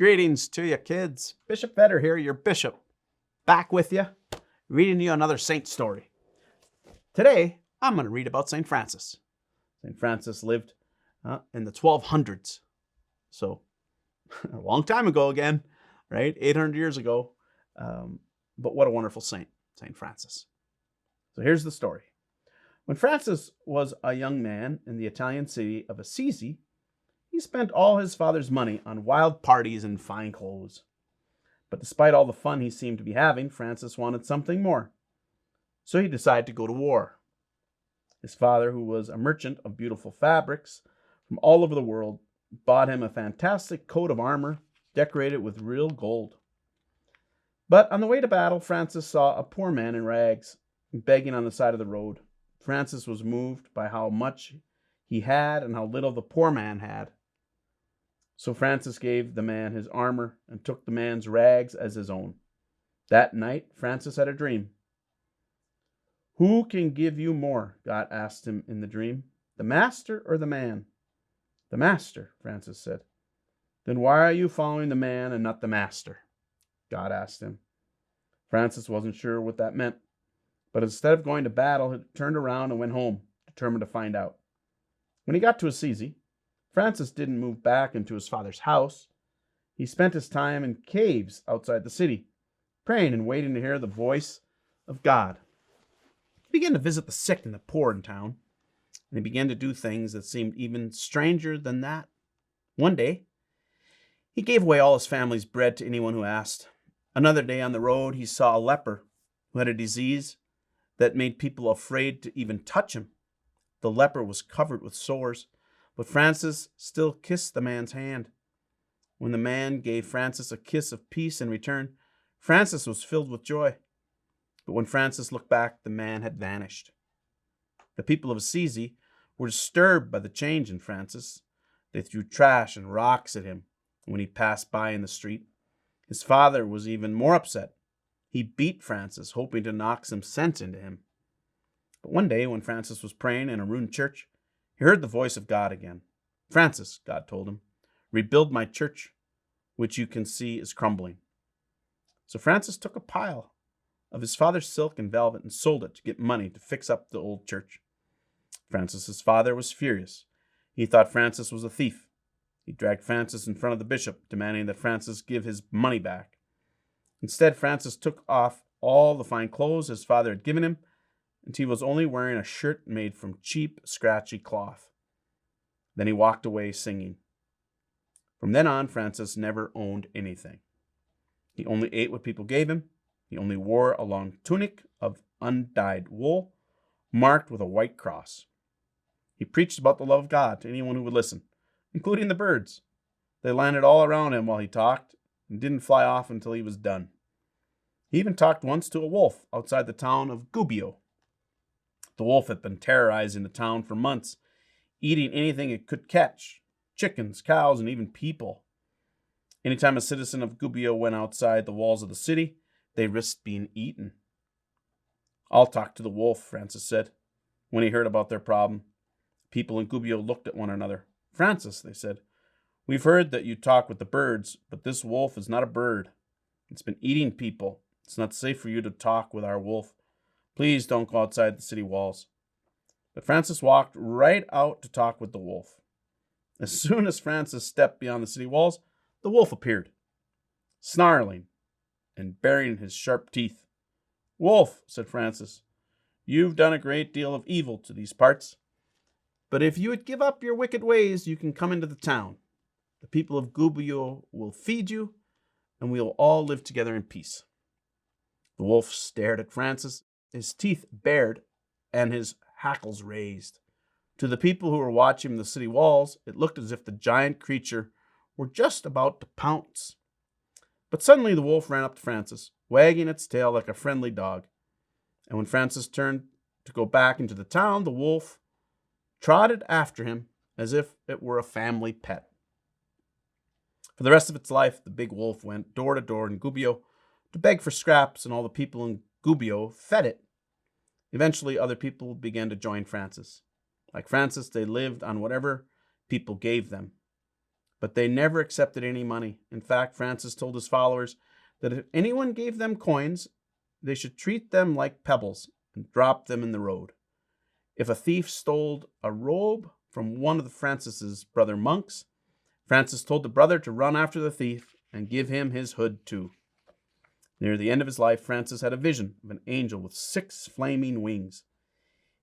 Greetings to you, kids. Bishop Vedder here, your bishop, back with you, reading you another saint story. Today, I'm going to read about St. Francis. St. Francis lived in the 1200s, so a long time ago again, right? 800 years ago. But what a wonderful saint, St. Francis. So here's the story. When Francis was a young man in the Italian city of Assisi, he spent all his father's money on wild parties and fine clothes. But despite all the fun he seemed to be having, Francis wanted something more. So he decided to go to war. His father, who was a merchant of beautiful fabrics from all over the world, bought him a fantastic coat of armor decorated with real gold. But on the way to battle, Francis saw a poor man in rags begging on the side of the road. Francis was moved by how much he had and how little the poor man had. So Francis gave the man his armor and took the man's rags as his own. That night, Francis had a dream. "Who can give you more?" God asked him in the dream. "The master or the man?" "The master," Francis said. "Then why are you following the man and not the master?" God asked him. Francis wasn't sure what that meant, but instead of going to battle, he turned around and went home, determined to find out. When he got to Assisi, Francis didn't move back into his father's house. He spent his time in caves outside the city, praying and waiting to hear the voice of God. He began to visit the sick and the poor in town, and he began to do things that seemed even stranger than that. One day, he gave away all his family's bread to anyone who asked. Another day on the road, he saw a leper who had a disease that made people afraid to even touch him. The leper was covered with sores, but Francis still kissed the man's hand. When the man gave Francis a kiss of peace in return, Francis was filled with joy. But when Francis looked back, the man had vanished. The people of Assisi were disturbed by the change in Francis. They threw trash and rocks at him when he passed by in the street. His father was even more upset. He beat Francis, hoping to knock some sense into him. But one day, when Francis was praying in a ruined church, he heard the voice of God again. "Francis," God told him, "rebuild my church, which you can see is crumbling." So Francis took a pile of his father's silk and velvet and sold it to get money to fix up the old church. Francis's father was furious. He thought Francis was a thief. He dragged Francis in front of the bishop, demanding that Francis give his money back. Instead, Francis took off all the fine clothes his father had given him, and he was only wearing a shirt made from cheap, scratchy cloth. Then he walked away singing. From then on, Francis never owned anything. He only ate what people gave him. He only wore a long tunic of undyed wool, marked with a white cross. He preached about the love of God to anyone who would listen, including the birds. They landed all around him while he talked and didn't fly off until he was done. He even talked once to a wolf outside the town of Gubbio. The wolf had been terrorizing the town for months, eating anything it could catch, chickens, cows, and even people. Anytime a citizen of Gubbio went outside the walls of the city, they risked being eaten. "I'll talk to the wolf," Francis said. When he heard about their problem, people in Gubbio looked at one another. "Francis," they said, "we've heard that you talk with the birds, but this wolf is not a bird. It's been eating people. It's not safe for you to talk with our wolf. Please don't go outside the city walls." But Francis walked right out to talk with the wolf. As soon as Francis stepped beyond the city walls, the wolf appeared, snarling and baring his sharp teeth. "Wolf," said Francis, "you've done a great deal of evil to these parts. But if you would give up your wicked ways, you can come into the town. The people of Gubbio will feed you, and we will all live together in peace." The wolf stared at Francis, his teeth bared and his hackles raised. To the people who were watching the city walls, it looked as if the giant creature were just about to pounce. But suddenly the wolf ran up to Francis, wagging its tail like a friendly dog. And when Francis turned to go back into the town, the wolf trotted after him as if it were a family pet. For the rest of its life, the big wolf went door to door in Gubbio to beg for scraps, and all the people in Gubbio fed it. Eventually, other people began to join Francis. Like Francis, they lived on whatever people gave them. but they never accepted any money. In fact, Francis told his followers that if anyone gave them coins, they should treat them like pebbles and drop them in the road. If a thief stole a robe from one of Francis's brother monks, Francis told the brother to run after the thief and give him his hood too. Near the end of his life, Francis had a vision of an angel with 6 flaming wings.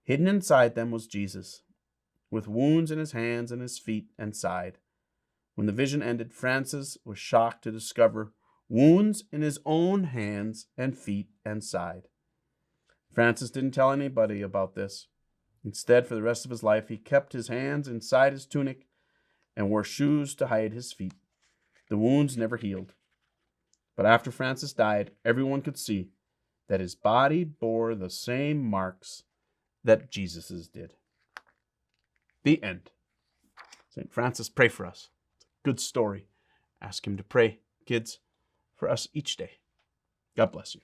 Hidden inside them was Jesus, with wounds in his hands and his feet and side. When the vision ended, Francis was shocked to discover wounds in his own hands and feet and side. Francis didn't tell anybody about this. Instead, for the rest of his life, he kept his hands inside his tunic and wore shoes to hide his feet. The wounds never healed. But after Francis died, everyone could see that his body bore the same marks that Jesus's did. The end. St. Francis, pray for us. It's a good story. Ask him to pray, kids, for us each day. God bless you.